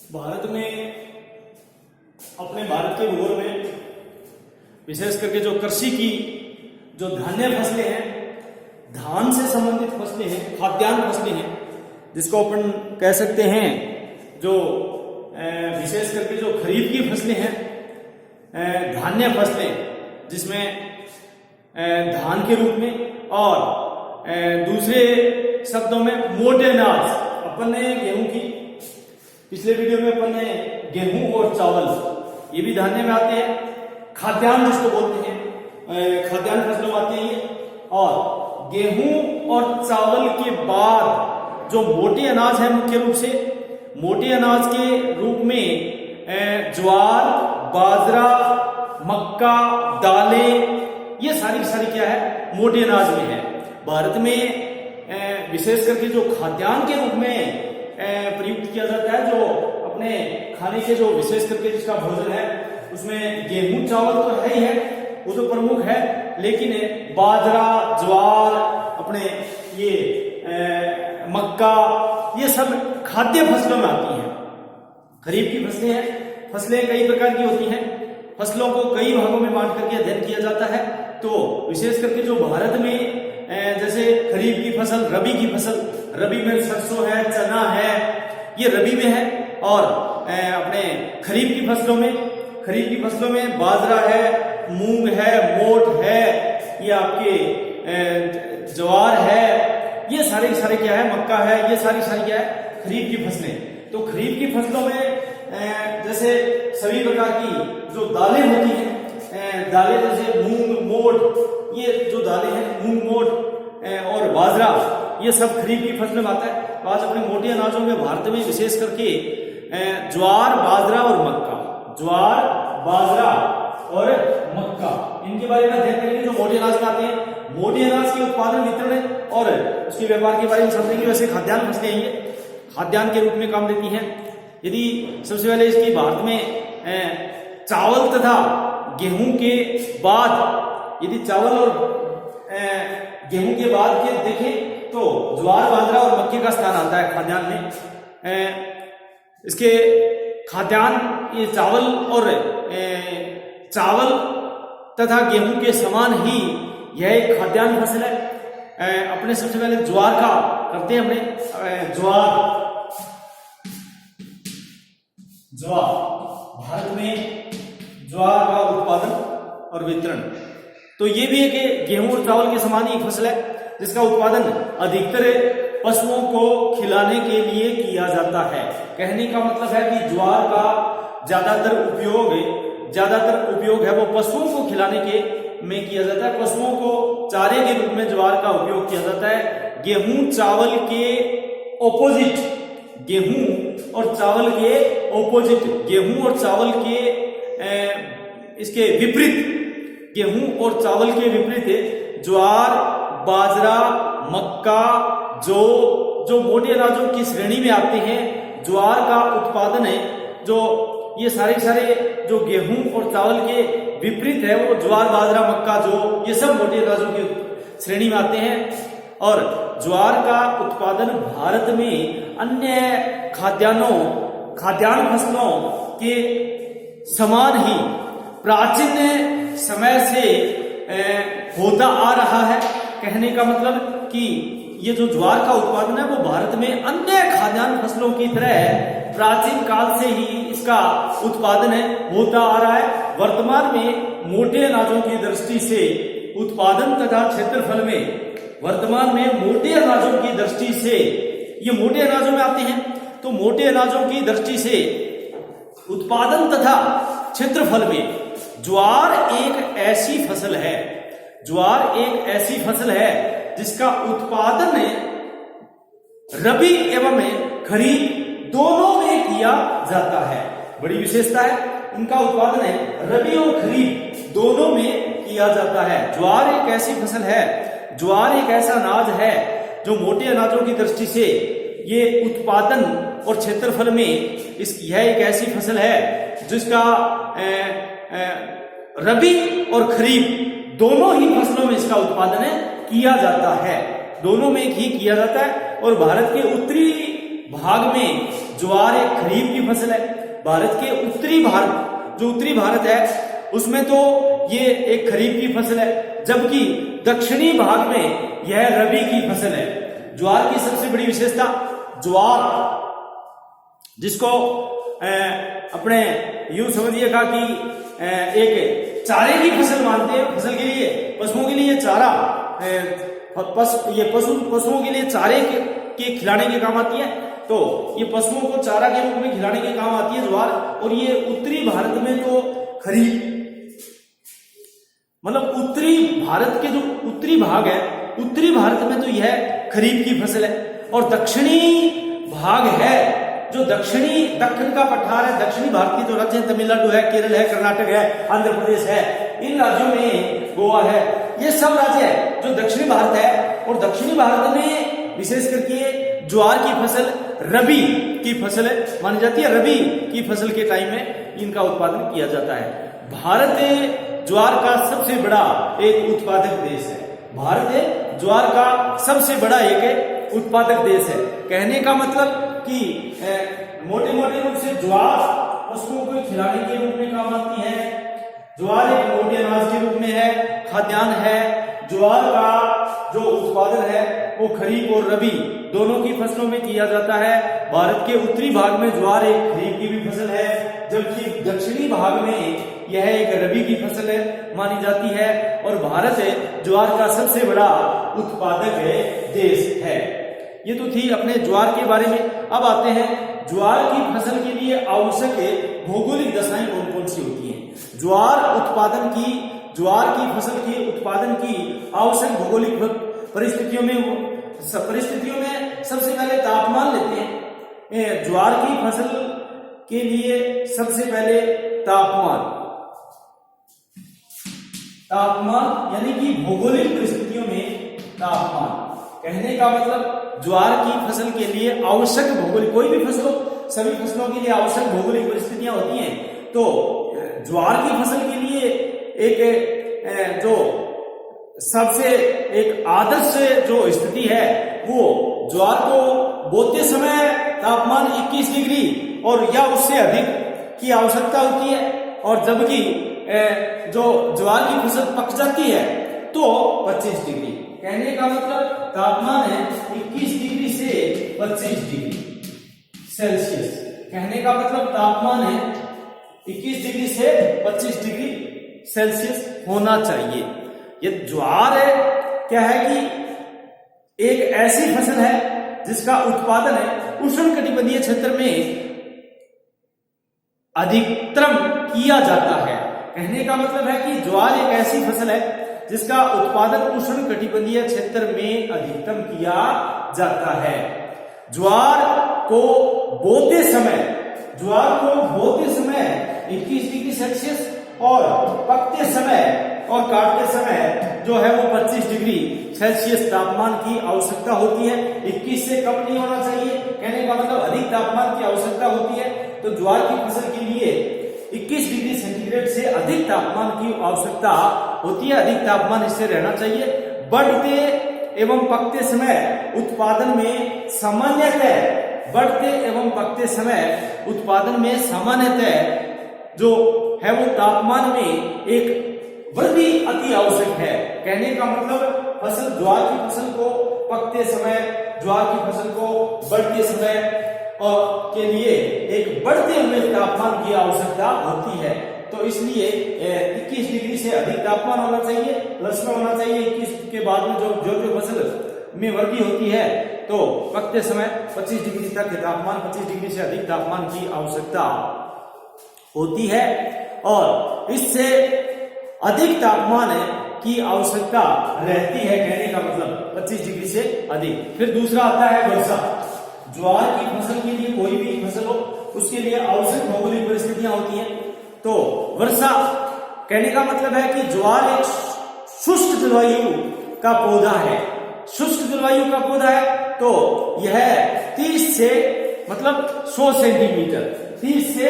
भारत में अपने भारत के भूगोल में विशेष करके जो कृषि की जो धान्य फसलें हैं, धान से संबंधित फसलें हैं, खाद्यान्न फसलें हैं, जिसको अपन कह सकते हैं जो विशेष करके जो खरीफ की फसलें हैं, धान्य फसलें जिसमें धान के रूप में और दूसरे शब्दों में मोटे अनाज। अपन ने गेहूं की पिछले वीडियो में अपन ने गेहूं और चावल ये भी धान्य में आते हैं, खाद्यान्न जिसको बोलते हैं, खाद्यान्न फसलों में आते हैं ये। और गेहूं और चावल के बाद जो मोटे अनाज है, मुख्य रूप से मोटे अनाज के रूप में ज्वार, बाजरा, मक्का, दालें, ये सारी क्या है, मोटे अनाज में है। भारत में विशेष करके जो खाद्यान्न के रूप में प्रयुक्त किया जाता है, जो अपने खाने के जो विशेष करके जिसका भोजन है, उसमें गेहूं चावल तो है ही है, वो तो प्रमुख है, लेकिन बाजरा, ज्वार, अपने ये मक्का, ये सब खाद्य फसलों में आती हैं। खरीफ की फसलें हैं, फसलें कई प्रकार की होती हैं, फसलों को कई भागों में बांट करके अध्ययन किया जाता है। तो विशेष करके जो भारत में जैसे खरीफ की फसल, रबी की फसल, रबी में सरसों है, चना है, ये रबी में है। और अपने खरीफ की फसलों में बाजरा है, मूंग है, मोट है, ये आपके ज्वार है, ये सारे क्या है, मक्का है, ये सारी क्या है, खरीफ की फसलें। तो खरीफ की फसलों में जैसे सभी प्रकार की जो दालें होती हैं, दालें जैसे मूंग, मोट, ये जो दालें हैं, मूंग, मोट और बाजरा, ये सब खरीफ की फसलों में आता है। तो आज अपने मोटे अनाजों में भारत में विशेष करके ज्वार, बाजरा और मक्का, ज्वार, बाजरा और मक्का, इनके बारे में अध्ययन करेंगे जो मोटे अनाज में आते हैं। मोटे अनाज के उत्पादन, वितरण और उसके व्यापार के बारे में समझेंगे। वैसे खाद्यान्न फसलें हैं, ये खाद्यान्न के रूप में काम देती हैं। यदि सबसे पहले इसकी भारत में चावल तथा गेहूं के बाद, यदि चावल और गेहूं के बाद के देखें तो ज्वार, बाजरा और मक्के का स्थान आता है खाद्यान्न में। इसके खाद्यान्न, ये चावल तथा गेहूं के समान ही यह एक खाद्यान्न फसल है। अपने सबसे पहले ज्वार का करते हैं, अपने ज्वार भारत में ज्वार का उत्पादन और वितरण, तो ये भी एक गेहूं और चावल के समान ही फसल है, जिसका उत्पादन अधिकतर पशुओं को खिलाने के लिए किया जाता है। कहने का मतलब है कि ज्वार का ज्यादातर उपयोग है वो पशुओं को खिलाने के में किया जाता है। पशुओं को चारे के रूप में ज्वार का उपयोग किया जाता है। गेहूं चावल के ऑपोजिट, गेहूं और चावल के इसके विपरीत, गेहूं और चावल के विपरीत ज्वार, बाजरा, मक्का जो मोटे अनाजों की श्रेणी में आते हैं। ज्वार का उत्पादन है, जो ये सारे जो गेहूं और चावल के विपरीत है, वो ज्वार, बाजरा, मक्का, जो ये सब मोटे अनाजों की श्रेणी में आते हैं। और ज्वार का उत्पादन भारत में अन्य खाद्यान्न फसलों के समान ही प्राचीन समय से होता आ रहा है। कहने का मतलब कि ये जो ज्वार का उत्पादन है, वो भारत में अन्य खाद्यान्न फसलों की तरह प्राचीन काल से ही इसका उत्पादन होता आ रहा है। वर्तमान में मोटे अनाजों की दृष्टि से उत्पादन तथा क्षेत्रफल में, वर्तमान में मोटे अनाजों की दृष्टि से, ये मोटे अनाजों में आते हैं, तो मोटे अनाजों की दृष्टि से उत्पादन तथा क्षेत्रफल में ज्वार एक ऐसी फसल है जिसका उत्पादन रबी एवं खरीफ दोनों में किया जाता है। बड़ी विशेषता है, इनका उत्पादन रबी और खरीफ दोनों में किया जाता है। ज्वार एक ऐसी फसल है, ज्वार एक ऐसा अनाज है जो मोटे अनाजों की दृष्टि से ये उत्पादन और क्षेत्रफल में यह एक ऐसी फसल है जिसका रबी और खरीफ दोनों ही फसलों में इसका उत्पादन किया जाता है, दोनों में ही किया जाता है। और भारत के उत्तरी भाग में ज्वार एक खरीफ की फसल है। भारत के उत्तरी भारत, जो उत्तरी भारत है उसमें तो ये एक खरीफ की फसल है, जबकि दक्षिणी भाग में यह रबी की फसल है। ज्वार की सबसे बड़ी विशेषता, ज्वार जिसको अपने यूं समझिएगा कि एक चारे की फसल मानते हैं। फसल के लिए, पशुओं के लिए चारा, पशुओं के लिए चारे के खिलाने के काम आती है, तो ये पशुओं को चारा के रूप में खिलाने के काम आती है ज्वार। और ये उत्तरी भारत में तो खरीफ, मतलब उत्तरी भारत के जो उत्तरी भाग है, उत्तरी भारत में तो यह खरीफ की फसल है। और दक्षिणी भाग है, जो दक्षिण का पठार है, दक्षिणी भारत की जो राज्य है, तमिलनाडु है, केरल है, कर्नाटक है, आंध्र प्रदेश है, इन राज्यों में गोवा है, ये सब राज्य है जो दक्षिणी भारत है। और दक्षिणी भारत में विशेष करके ज्वार की फसल रबी की फसल मानी जाती है। रबी की फसल के टाइम में इनका उत्पादन किया जाता है। भारत ज्वार का सबसे बड़ा एक उत्पादक देश है। भारत ज्वार का सबसे बड़ा एक उत्पादक देश है। कहने का मतलब कि मोटे मोटे रूप से ज्वार पशुओं को खिलाने के रूप में काम आती है। ज्वार एक मोटे अनाज के रूप में है, खाद्यान्न है। ज्वार का जो उत्पादन है वो खरीफ और रबी दोनों की फसलों में किया जाता है। भारत के उत्तरी भाग में ज्वार एक खरीफ की भी फसल है, जबकि दक्षिणी भाग में यह एक रबी की फसल मानी जाती है। और भारत ज्वार का सबसे बड़ा उत्पादक देश है। ये तो थी अपने ज्वार के बारे में। अब आते हैं ज्वार की फसल के लिए आवश्यक भौगोलिक दशाएं कौन कौन सी होती हैं। ज्वार की फसल के उत्पादन की आवश्यक भौगोलिक परिस्थितियों में सबसे पहले तापमान लेते हैं। ज्वार की फसल के लिए सबसे पहले तापमान यानी कि भौगोलिक परिस्थितियों में तापमान। कहने का मतलब ज्वार की फसल के लिए आवश्यक भौगोलिक, कोई भी फसल हो, सभी फसलों के लिए आवश्यक भौगोलिक परिस्थितियां होती हैं। तो ज्वार की फसल के लिए एक जो सबसे एक आदर्श जो स्थिति है वो ज्वार को बोते समय तापमान 21 डिग्री और या उससे अधिक की आवश्यकता होती है। और जबकि जो ज्वार की फसल पक जाती है तो 25 डिग्री। कहने का मतलब तापमान है 21 डिग्री से 25 डिग्री सेल्सियस। कहने का मतलब तापमान है 21 डिग्री से 25 डिग्री सेल्सियस होना चाहिए। ये ज्वार क्या है कि एक ऐसी फसल है जिसका उत्पादन उष्णकटिबंधीय क्षेत्र में अधिकतम किया जाता है। कहने का मतलब है कि ज्वार एक ऐसी फसल है जिसका उत्पादन उष्णकटिबंधीय क्षेत्र में अधिकतम किया जाता है। ज्वार को बोते समय 21 डिग्री सेल्सियस और पकते समय और काटते समय जो है वो 25 डिग्री सेल्सियस तापमान की आवश्यकता होती है। 21 से कम नहीं होना चाहिए। कहने का मतलब अधिक तापमान की आवश्यकता होती है। तो ज्वार की फसल के लिए 21 डिग्री सेंटीग्रेड से अधिक तापमान की आवश्यकता होती है। अधिक तापमान इससे रहना चाहिए। बढ़ते एवं पकते समय उत्पादन में सामान्यतः जो है वो तापमान में एक वृद्धि अति आवश्यक है। कहने का मतलब ज्वार की फसल को पकते समय, ज्वार की फसल को बढ़ते समय और के लिए एक बढ़ते हुए तापमान की आवश्यकता होती है। तो इसलिए 21 डिग्री से अधिक तापमान होना चाहिए, प्लस में होना चाहिए। 21 के बाद में जो फसल में वृद्धि होती है तो पकते समय 25 डिग्री तक तापमान, 25 डिग्री से अधिक तापमान की आवश्यकता होती है। और इससे अधिक तापमान की आवश्यकता रहती है। कहने का मतलब 25 डिग्री से अधिक। फिर दूसरा आता है वर्षा। ज्वार की फसल के लिए, कोई भी फसल हो उसके लिए आवश्यक भौगोलिक परिस्थितियां होती हैं। तो वर्षा, कहने का मतलब है कि ज्वार एक शुष्क जलवायु का पौधा है। शुष्क जलवायु का पौधा है तो यह 30 से मतलब 100 सेंटीमीटर, 30 से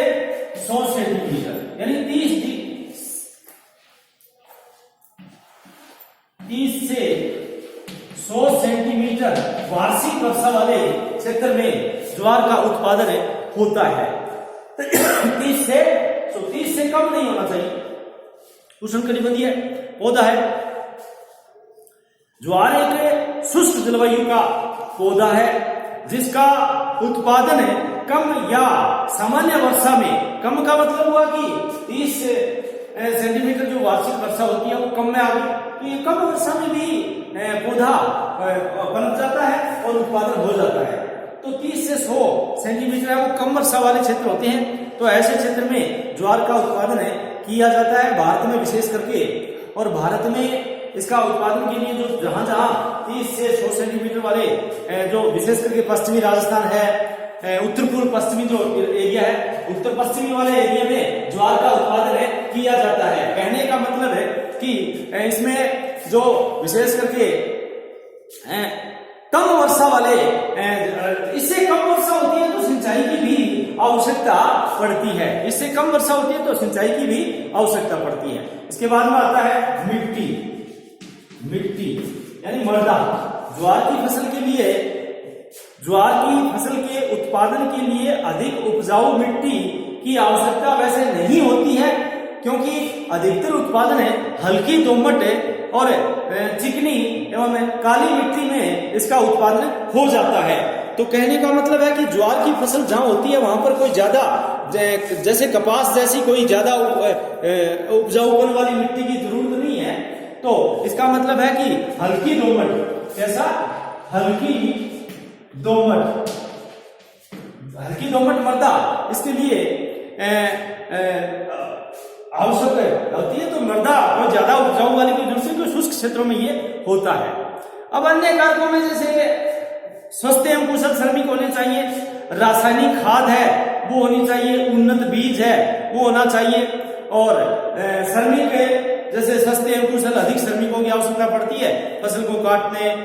100 सेंटीमीटर यानी 30 से 100 सेंटीमीटर वार्षिक वर्षा वाले क्षेत्र में ज्वार का उत्पादन होता है। 30 से कम नहीं होना चाहिए। उष्णकटिबंधीय पौधा है। ज्वार एक शुष्क जलवायु का पौधा है जिसका उत्पादन कम या सामान्य वर्षा में, कम का मतलब हुआ कि 30 सेंटीमीटर जो वार्षिक वर्षा होती है वो कम में आ गई, तो ये कम वर्षा में भी पौधा बन जाता है और उत्पादन हो जाता है। तो 30 से 100 सेंटीमीटर है वो कम वर्षा वाले क्षेत्र होते हैं। तो ऐसे क्षेत्र में ज्वार का उत्पादन किया जाता है भारत में विशेष करके। और भारत में इसका उत्पादन के लिए जो जहां 30 से 100 सेंटीमीटर वाले जो विशेष करके पश्चिमी राजस्थान है, उत्तर पूर्व पश्चिमी जो एरिया है, उत्तर पश्चिमी वाले एरिया में ज्वार का उत्पादन किया जाता है। कहने का मतलब है कि इसमें जो विशेष करके कम वर्षा वाले, इससे कम वर्षा होती है तो सिंचाई की भी आवश्यकता पड़ती है। इससे कम वर्षा होती है तो सिंचाई की भी आवश्यकता पड़ती है। इसके बाद में आता है मिट्टी यानी मृदा। ज्वार की फसल के उत्पादन के लिए अधिक उपजाऊ मिट्टी की आवश्यकता वैसे नहीं होती है, क्योंकि अधिकतर उत्पादन हल्की दोमट और चिकनी एवं काली मिट्टी में इसका उत्पादन हो जाता है। तो कहने का मतलब है कि ज्वार की फसल जहां होती है वहां पर कोई ज्यादा, जैसे कपास जैसी कोई ज्यादा उपजाऊपन वाली मिट्टी की जरूरत नहीं है। तो इसका मतलब है कि हल्की दोमट, कैसा हल्की दोमट मृदा इसके लिए आवश्यक होती है। तो मृदा और ज्यादा उपजाऊ वाली की जरूरत से तो शुष्क क्षेत्रों में ये होता है। अब अन्य कारकों में जैसे स्वस्थ एवं कुशल श्रमिक होने चाहिए, रासायनिक खाद है वो होनी चाहिए, उन्नत बीज है वो होना चाहिए, और श्रमिक जैसे स्वस्थ एवं कुशल अधिक श्रमिकों की आवश्यकता पड़ती है फसल को काटने,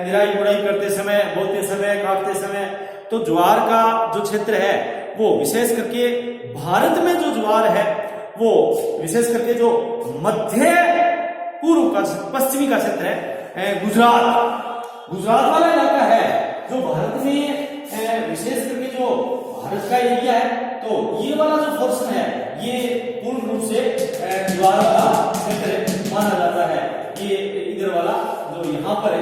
निराई गुड़ाई करते समय, बोते समय, काटते समय। तो ज्वार का जो क्षेत्र है वो विशेष करके भारत में जो ज्वार है वो विशेष करके जो मध्य पूर्व का पश्चिमी का क्षेत्र है, गुजरात वाला इलाका है जो भारत में विशेष करके जो भारत का एरिया है, तो ये वाला जो पोर्शन है ये पूर्ण रूप से ज्वार का क्षेत्र माना जाता है। ये इधर वाला जो यहाँ पर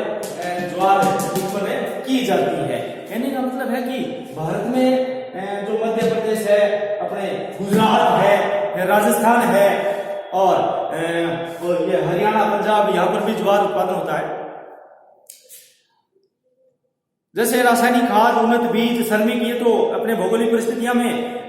ज्वार उत्पन्न की जाती है। कहने का मतलब है कि भारत में जो मध्य प्रदेश है, अपने गुजरात है, राजस्थान है और ये हरियाणा, पंजाब, यहाँ पर भी ज्वार उत्पादन होता है। जैसे रासायनिक खाद, उन्नत बीज, श्रमिक, ये तो अपने भौगोलिक परिस्थितियों में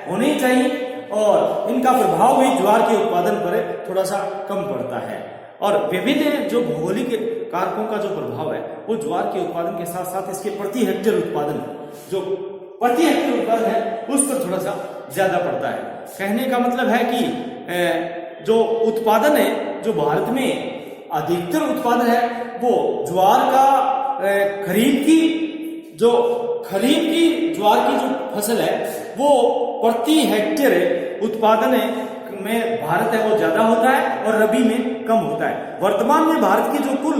होने ही चाहिए और इनका प्रभाव भी ज्वार के उत्पादन पर थोड़ा सा कम पड़ता है। और विभिन्न जो भौगोलिक कारकों का जो प्रभाव है वो ज्वार के उत्पादन के साथ साथ इसके प्रति हेक्टेयर उत्पादन है उस पर थोड़ा सा ज्यादा पड़ता है। कहने का मतलब है कि जो उत्पादन है, जो भारत में अधिकतर उत्पादन है वो ज्वार का खरीफ की ज्वार की जो फसल है वो प्रति हेक्टेयर उत्पादन में भारत है वो ज्यादा होता है और रबी में कम होता है। वर्तमान में भारत का जो कुल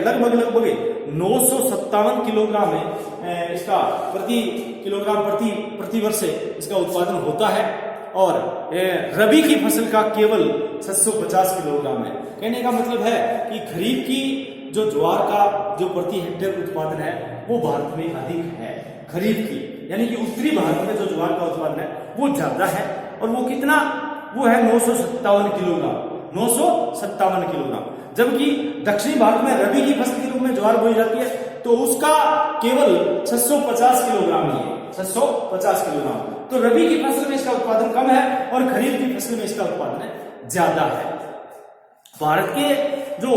लगभग 957 किलोग्राम है इसका प्रति वर्ष इसका उत्पादन होता है और रबी की फसल का केवल 650 किलोग्राम है। कहने का मतलब है कि खरीफ की जो ज्वार का जो प्रति हेक्टेयर उत्पादन है वो भारत में अधिक है। खरीफ की यानी कि उत्तरी भारत में जो ज्वार का उत्पादन है वो ज्यादा है और वो कितना, वो है 957 किलोग्राम। जबकि दक्षिणी भारत में रबी की फसल के रूप में ज्वार बोई जाती है तो उसका केवल 650 किलोग्राम ही है, 650 किलोग्राम। तो रबी की फसल में इसका उत्पादन कम है और खरीफ की फसल में इसका उत्पादन ज्यादा है। भारत के जो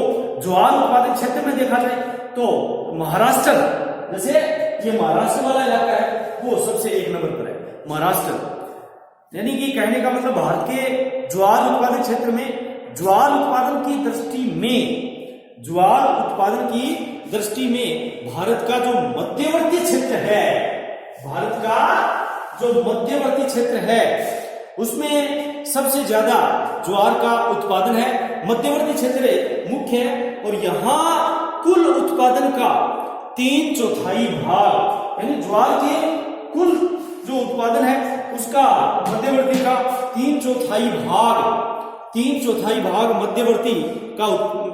ज्वार उत्पादन क्षेत्र में देखा जाए तो महाराष्ट्र, जैसे ये महाराष्ट्र वाला इलाका है वो सबसे 1 नंबर पर है, महाराष्ट्र। यानी कि कहने का मतलब भारत के ज्वार उत्पादन क्षेत्र में ज्वार उत्पादन की दृष्टि में भारत का जो मध्यवर्ती क्षेत्र है उसमें सबसे ज्यादा ज्वार का उत्पादन है। मध्यवर्ती क्षेत्र मुख्य है और यहाँ कुल उत्पादन का 3/4 भाग यानी ज्वार के कुल जो उत्पादन है उसका मध्यवर्ती का 3/4 भाग मध्यवर्ती का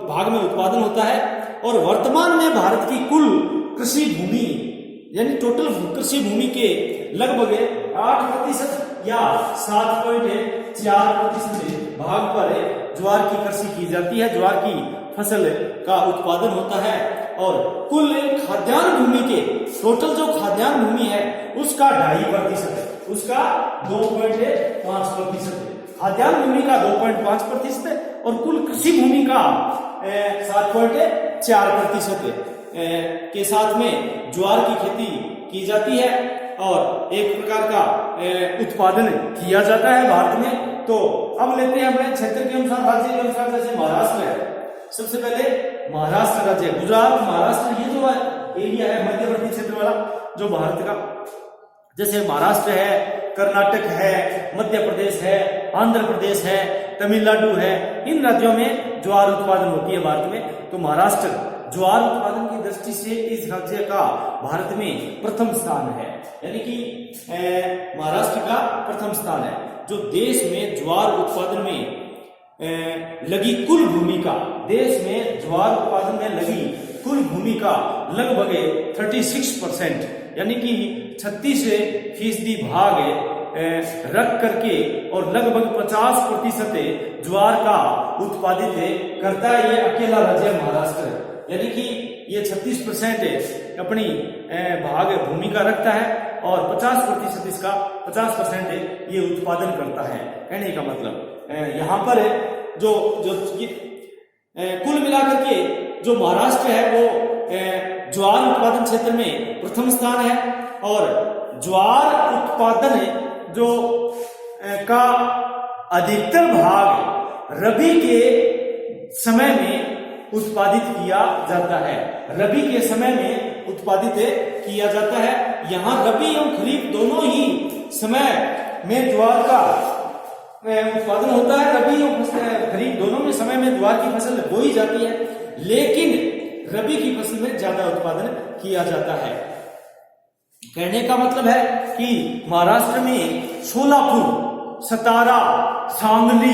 भाग में उत्पादन होता है। और वर्तमान में भारत की कुल कृषि भूमि यानी टोटल कृषि भूमि के लगभग 8% या 7.4% भाग पर ज्वार की कृषि की जाती है, ज्वार की फसल का उत्पादन होता है। और कुल खाद्यान्न भूमि के टोटल जो खाद्यान्न भूमि है उसका 2.5% है, उसका 2.5% है। खाद्यान्न भूमि का 2.5% है और कुल कृषि भूमि का 7.4% के साथ में ज्वार की खेती की जाती है और एक प्रकार का उत्पादन किया जाता है भारत में। तो अब लेते हैं अपने क्षेत्र के अनुसार, राज्य के अनुसार। जैसे महाराष्ट्र है, सबसे पहले महाराष्ट्र राज्य, गुजरात, महाराष्ट्र, ये जो एरिया है मध्यवर्ती क्षेत्र वाला जो भारत का, जैसे महाराष्ट्र है, कर्नाटक है, मध्य प्रदेश है, आंध्र प्रदेश है, तमिलनाडु है, इन राज्यों में ज्वार उत्पादन होती है भारत में। तो महाराष्ट्र ज्वार उत्पादन की दृष्टि से इस राज्य का भारत में प्रथम स्थान है, यानी कि महाराष्ट्र का प्रथम स्थान है। जो देश में ज्वार उत्पादन में लगी कुल भूमि का, देश में ज्वार उत्पादन में लगी कुल भूमि का लगभग 36% यानी कि 36% भाग रख करके और लगभग 50% ज्वार का उत्पादित करता है ये अकेला राज्य महाराष्ट्र। यानी कि ये 36% अपनी भाग भूमि का रखता है और 50% इसका 50% ये उत्पादन करता है। कहने का मतलब यहाँ पर जो जो कुल मिलाकर के जो महाराष्ट्र है वो ज्वार उत्पादन क्षेत्र में प्रथम स्थान है। और ज्वार उत्पादन जो का अधिकतर भाग रबी के समय में उत्पादित किया जाता है, रबी के समय में उत्पादित किया जाता है। यहाँ रबी एवं खरीफ दोनों ही समय में ज्वार का उत्पादन होता है। रबी और खरीफ दोनों में समय में ज्वार की फसल बोई जाती है, लेकिन रबी की फसल में ज्यादा उत्पादन किया जाता है। कहने का मतलब है कि महाराष्ट्र में सोलापुर, सतारा, सांगली,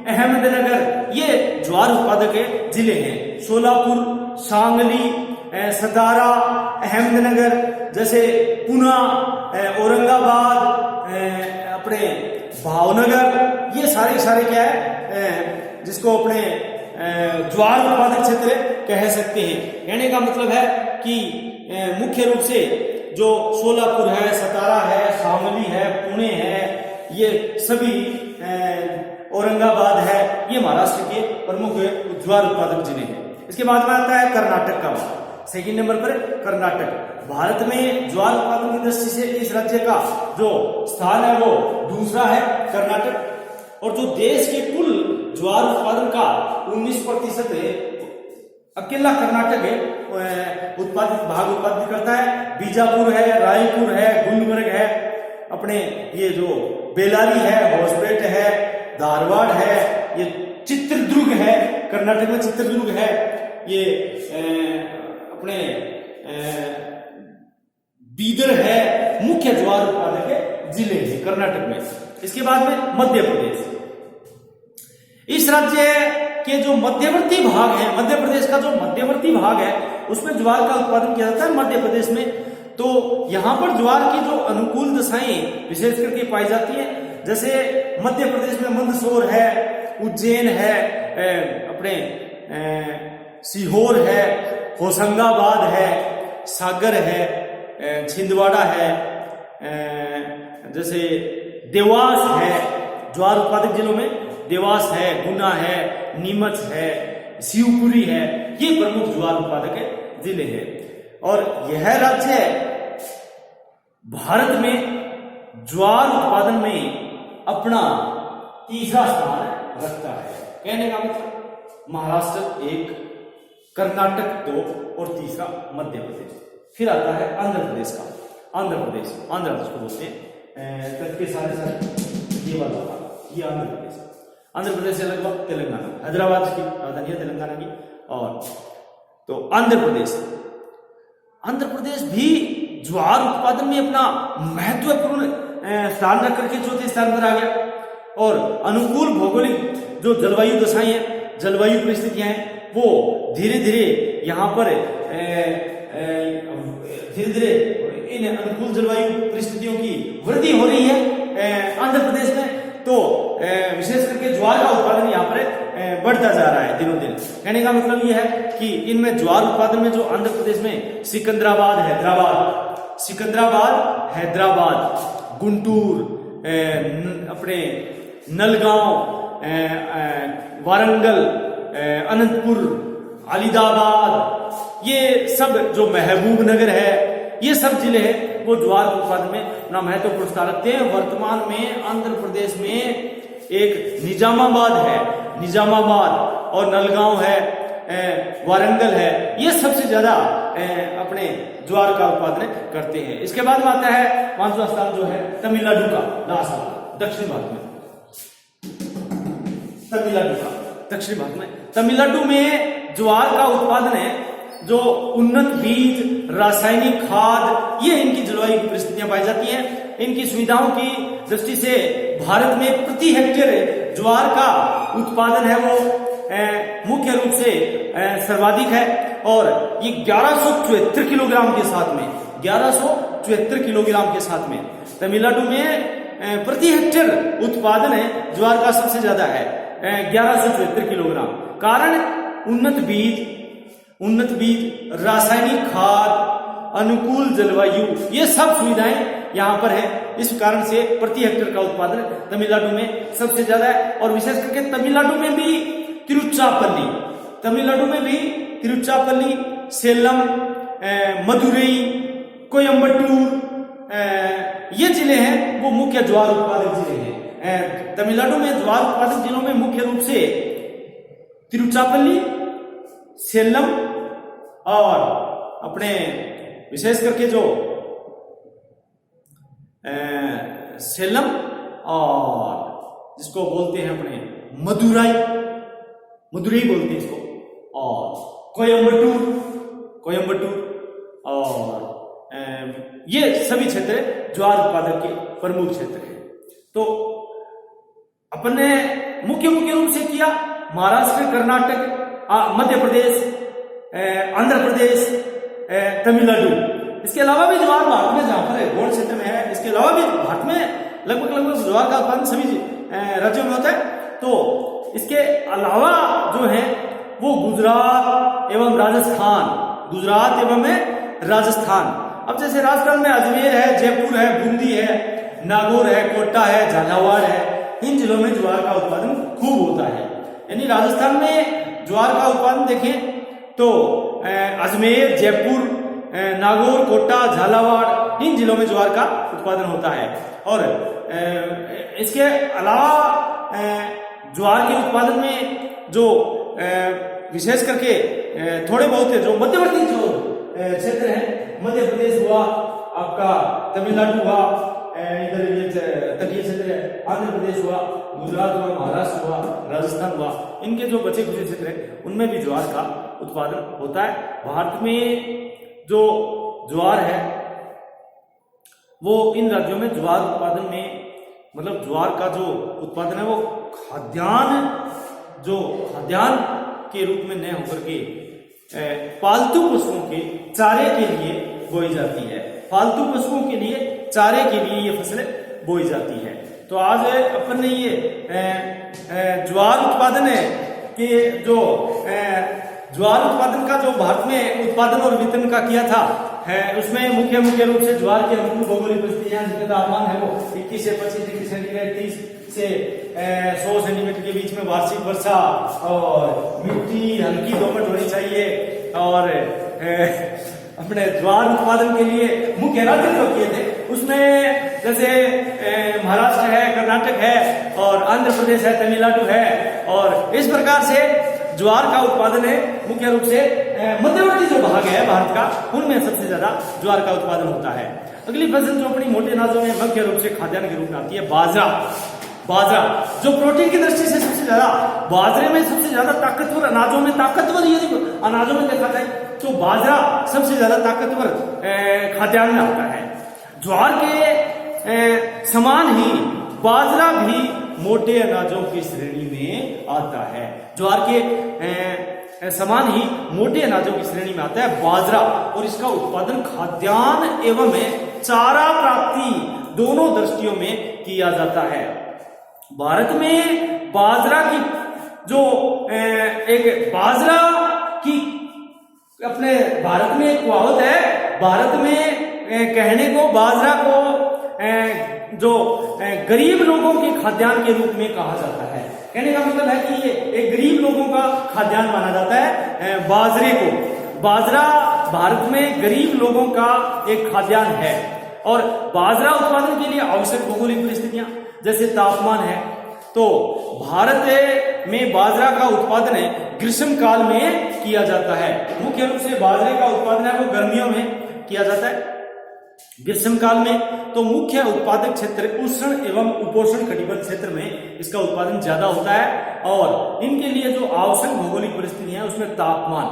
अहमदनगर ये ज्वार उत्पादक जिले हैं। सोलापुर, सांगली, सतारा, अहमदनगर, जैसे पुणे, औरंगाबाद, अपने भावनगर, ये सारे क्या है जिसको अपने ज्वार उत्पादक क्षेत्र कह सकते हैं। कहने का मतलब है कि मुख्य रूप से जो सोलापुर है, सतारा है, शामली है, पुणे है, ये सभी औरंगाबाद है, ये महाराष्ट्र के प्रमुख ज्वार उत्पादक जिले हैं। इसके बाद में आता है कर्नाटक का, सेकंड नंबर पर कर्नाटक। भारत में ज्वार उत्पादन की दृष्टि से इस राज्य का जो स्थान है वो दूसरा है, कर्नाटक। और जो देश के कुल ज्वार उत्पादन का 19% अकेला कर्नाटक है उत्पादित करता है। बीजापुर है, रायपुर है, गुलबर्ग है, अपने ये जो बेलारी है, होसपेट है, धारवाड़ है, ये चित्रदुर्ग है, कर्नाटक में चित्रदुर्ग है, ये अपने बीदर है, मुख्य ज्वार उत्पादक जिले हैं कर्नाटक में। इसके बाद में मध्य प्रदेश। इस राज्य के जो मध्यवर्ती भाग है, मध्य प्रदेश का जो मध्यवर्ती भाग है उसमें ज्वार का उत्पादन किया जाता है मध्य प्रदेश में। तो यहाँ पर ज्वार की जो अनुकूल दशाएं विशेष करके पाई जाती है, जैसे मध्य प्रदेश में मंदसौर है, उज्जैन है, अपने सीहोर है, होशंगाबाद है, सागर है, छिंदवाड़ा है, जैसे देवास है, ज्वार उत्पादक जिलों में देवास है, गुना है, नीमच है, शिवपुरी है, ये प्रमुख ज्वार उत्पादक जिले हैं। और यह राज्य भारत में ज्वार उत्पादन में अपना तीसरा स्थान रखता है। कहने का मतलब महाराष्ट्र 1, कर्नाटक 2 और तीसरा मध्य प्रदेश। फिर आता है आंध्र प्रदेश का। आंध्र प्रदेश को बोलते हैं के सारे ये वाला, ये आंध्र प्रदेश। आंध्र प्रदेश से लगभग तेलंगाना, हैदराबाद की राजधानी है तेलंगाना की। और तो आंध्र प्रदेश, आंध्र प्रदेश भी ज्वार उत्पादन में अपना महत्वपूर्ण स्थान रख करके चौथे स्थान पर आ गया। और अनुकूल भौगोलिक जो जलवायु दशाएं हैं, जलवायु परिस्थितियां हैं, वो धीरे धीरे यहाँ पर धीरे धीरे इन अनुकूल जलवायु परिस्थितियों की वृद्धि हो रही है आंध्र प्रदेश में। तो विशेष करके ज्वार का उत्पादन यहाँ पर बढ़ता जा रहा है दिनों दिन। कहने का मतलब यह है कि इनमें ज्वार उत्पादन में जो आंध्र प्रदेश में सिकंदराबाद, हैदराबाद, गुंटूर, अपने नलगांव, वारंगल, अनंतपुर, अलीदाबाद, ये सब जो महबूब नगर है, ये सब जिले हैं वो ज्वार उत्पादन में अपना महत्वपूर्ण स्थान रखते हैं। वर्तमान में आंध्र प्रदेश में एक निजामाबाद और नलगांव है, वारंगल है, ये सबसे ज्यादा अपने ज्वार का उत्पादन करते हैं। इसके बाद में आता है 5वां स्थान जो है तमिलनाडु का, लास्ट दक्षिण भारत में। दक्षिण भारत में तमिलनाडु में ज्वार का उत्पादन है जो उन्नत बीज, रासायनिक खाद, ये इनकी जलवायु परिस्थितियां पाई जाती हैं। इनकी सुविधाओं की दृष्टि से भारत में प्रति हेक्टेयर ज्वार का उत्पादन है वो मुख्य रूप से सर्वाधिक है। और ये 1174 किलोग्राम के साथ में, 1174 किलोग्राम के साथ में तमिलनाडु में प्रति हेक्टेयर उत्पादन है ज्वार का सबसे ज्यादा है, 1174 किलोग्राम। कारण उन्नत बीज, रासायनिक खाद, अनुकूल जलवायु, ये सब सुविधाएं यहाँ पर है। इस कारण से प्रति हेक्टेयर का उत्पादन तमिलनाडु में सबसे ज्यादा है। और विशेष करके तमिलनाडु में भी तिरुचिरापल्ली, सेलम, मदुरई, कोयम्बटूर, ये जिले हैं वो मुख्य ज्वार उत्पादक जिले हैं। तमिलनाडु में ज्वार उत्पादक जिलों में मुख्य रूप से तिरुचिरापल्ली, सेलम और अपने विशेष करके जो सेलम और जिसको बोलते हैं अपने मदुरई बोलते हैं इसको, और कोयम्बटूर और ये सभी क्षेत्र ज्वार उत्पादक के प्रमुख क्षेत्र हैं। तो अपन ने मुख्य रूप से किया महाराष्ट्र, कर्नाटक, मध्य प्रदेश, आंध्र प्रदेश, तमिलनाडु। इसके अलावा भी ज्वार भारत में जहां पर गोल्ड क्षेत्र में है, इसके अलावा भी भारत में लगभग ज्वार का उत्पादन सभी राज्यों में होता है। तो इसके अलावा जो है वो गुजरात एवं राजस्थान। अब जैसे राजस्थान में अजमेर है, जयपुर है, बूंदी है, नागौर है, कोटा है, झालावाड़ है, इन जिलों में ज्वार का उत्पादन खूब होता है। यानी राजस्थान में ज्वार का उत्पादन देखें तो अजमेर, जयपुर, नागौर, कोटा, झालावाड़, इन जिलों में ज्वार का उत्पादन होता है। और इसके अलावा ज्वार के उत्पादन में जो विशेष करके थोड़े बहुत जो मध्यवर्ती जो क्षेत्र है, मध्य प्रदेश हुआ, आपका तमिलनाडु हुआ, इधर ये तटीय क्षेत्र है, आंध्र प्रदेश हुआ, गुजरात हुआ, महाराष्ट्र हुआ, राजस्थान हुआ, इनके जो बचे कुछ क्षेत्र है उनमें भी ज्वार का उत्पादन होता है। भारत में जो ज्वार है वो इन राज्यों में ज्वार उत्पादन में, मतलब ज्वार का जो उत्पादन है वो खाद्यान्न के रूप में न होकर के पालतू पशुओं के चारे के लिए बोई जाती है। पालतू पशुओं के लिए चारे के लिए ये फसलें बोई जाती है। तो आज अपन ने ये ज्वार उत्पादन के जो ज्वार उत्पादन का जो भारत में उत्पादन और वितरण का किया था उसमें मुख्य रूप से ज्वार के अनुकूल भौगोलिक परिस्थितियां, जिनका तापमान है वो 21 से 25 डिग्री सेंटीग्रेड, 30 से 100 सेंटीमीटर के बीच में वार्षिक वर्षा, और मिट्टी हल्की दोमट होनी चाहिए। और अपने ज्वार उत्पादन के लिए मुख्य राज्य जो किए थे उसमें जैसे महाराष्ट्र है, कर्नाटक है, और आंध्र प्रदेश है, तमिलनाडु है। और इस प्रकार से ज्वार का उत्पादन है मुख्य रूप से मध्यवर्ती जो भाग है भारत का, उनमें सबसे ज्यादा ज्वार का उत्पादन होता है। अगली फसल जो अपनी मोटे अनाजों में मुख्य रूप से खाद्यान्न के रूप में आती है बाजरा, जो प्रोटीन की दृष्टि से सबसे ज्यादा, बाजरे में सबसे ज्यादा ताकतवर अनाजों में देखा जाए तो बाजरा सबसे ज्यादा ताकतवर खाद्यान्न में आता है। ज्वार के समान ही बाजरा भी मोटे अनाजों की श्रेणी में आता है। ज्वार के समान ही मोटे अनाजों की श्रेणी में आता है बाजरा, और इसका उत्पादन खाद्यान्न एवं चारा प्राप्ति दोनों दृष्टियों में किया जाता है। भारत में बाजरा की जो एक बाजरा की अपने भारत में एक कहावत है, भारत में कहने को बाजरा को जो गरीब लोगों के खाद्यान्न के रूप में कहा जाता है। कहने का मतलब है कि ये एक गरीब लोगों का खाद्यान्न माना जाता है बाजरे को। बाजरा भारत में गरीब लोगों का एक खाद्यान्न है, और बाजरा उत्पादन के लिए आवश्यक भौगोलिक परिस्थितियां जैसे तापमान है, तो भारत में बाजरा का उत्पादन ग्रीष्म काल में किया जाता है। मुख्य रूप से बाजरे का उत्पादन है वो गर्मियों में किया जाता है। ग्रीष्म काल में तो मुख्य उत्पादक क्षेत्र उष्ण एवं उपोष्ण कटिबंध क्षेत्र में इसका उत्पादन ज्यादा होता है, और इनके लिए जो आवश्यक भौगोलिक परिस्थितियां है उसमें तापमान,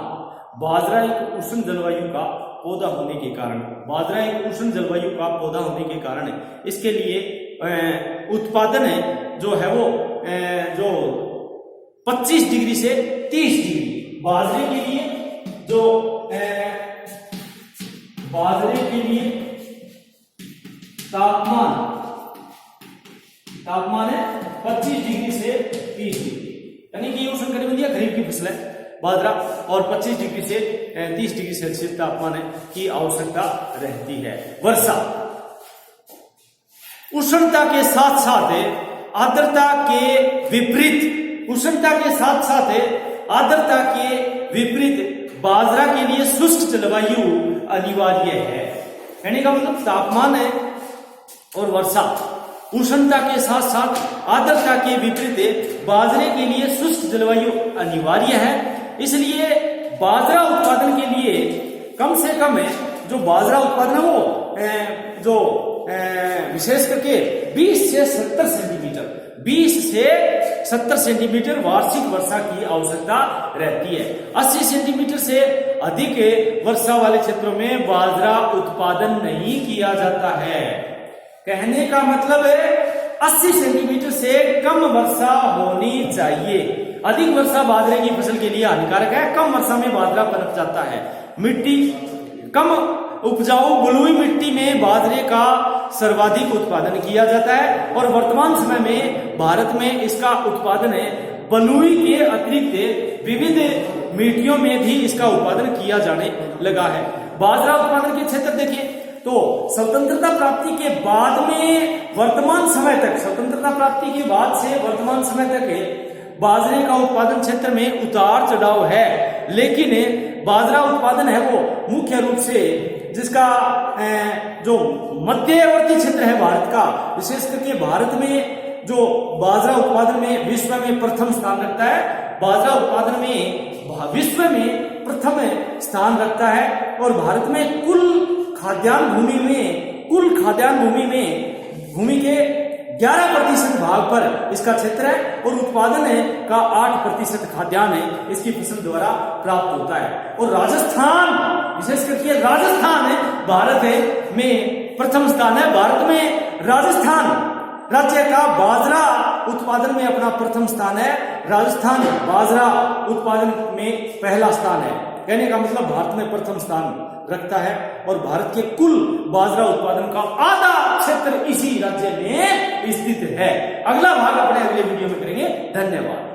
बाजरा एक उष्ण जलवायु का पौधा होने के कारण, बाजरा एक उष्ण जलवायु का पौधा होने के कारण इसके लिए उत्पादन जो है वो जो 25 डिग्री से 30 डिग्री बाजरे के लिए, जो बाजरे के लिए तापमान है 25 डिग्री से 30 डिग्री, यानी कि उष्ण कटिबंधीय खरीफ की फसल है बाजरा, और 25 डिग्री से 30 डिग्री सेल्सियस तापमान की आवश्यकता रहती है। वर्षा उष्णता के साथ साथ आर्द्रता के विपरीत, उष्णता के साथ साथ आर्द्रता के विपरीत बाजरा के लिए शुष्क जलवायु अनिवार्य है। कहने का मतलब तापमान है और वर्षा उष्णता के साथ साथ आर्द्रता के विपरीत बाजरे के लिए शुष्क जलवायु अनिवार्य है। इसलिए बाजरा उत्पादन के लिए कम से कम जो बाजरा उत्पादन है वो जो विशेष करके 20 से 70 सेंटीमीटर 20 से 70 सेंटीमीटर वार्षिक वर्षा की आवश्यकता रहती है। 80 सेंटीमीटर से अधिक वर्षा वाले क्षेत्रों में बाजरा उत्पादन नहीं किया जाता है। कहने का मतलब है 80 सेंटीमीटर से कम वर्षा होनी चाहिए। अधिक वर्षा बाजरे की फसल के लिए हानिकारक है। कम वर्षा में बाजरा पनप जाता है। मिट्टी कम उपजाऊ बलुई मिट्टी में बाजरे का सर्वाधिक उत्पादन किया जाता है, और वर्तमान समय में भारत में इसका उत्पादन बलुई के अतिरिक्त विविध मिट्टियों में भी इसका उत्पादन किया जाने लगा है। बाजरा उत्पादन के क्षेत्र देखिए तो स्वतंत्रता प्राप्ति के बाद में वर्तमान समय तक, स्वतंत्रता प्राप्ति के बाद से वर्तमान समय तक बाजरे का उत्पादन क्षेत्र में उतार चढ़ाव है, लेकिन बाजरा उत्पादन है वो मुख्य रूप से जिसका जो मध्यवर्ती क्षेत्र है भारत का, विशेष करके भारत में जो बाजरा उत्पादन में विश्व में प्रथम स्थान रखता है, बाजरा उत्पादन में विश्व में प्रथम स्थान रखता है, और भारत में कुल खाद्यान्न भूमि में भूमि के 11% भाग पर इसका क्षेत्र है, और उत्पादन का 8% खाद्यान्न इसकी फसल द्वारा प्राप्त होता है। और राजस्थान, विशेष करके राजस्थान भारत में प्रथम स्थान है। भारत में राजस्थान राज्य का बाजरा उत्पादन में अपना प्रथम स्थान है। राजस्थान बाजरा उत्पादन में पहला स्थान है। कहने का मतलब भारत में प्रथम स्थान रखता है, और भारत के कुल बाजरा उत्पादन का आधा क्षेत्र इसी राज्य में स्थित है। अगला भाग अपने अगले वीडियो में करेंगे। धन्यवाद।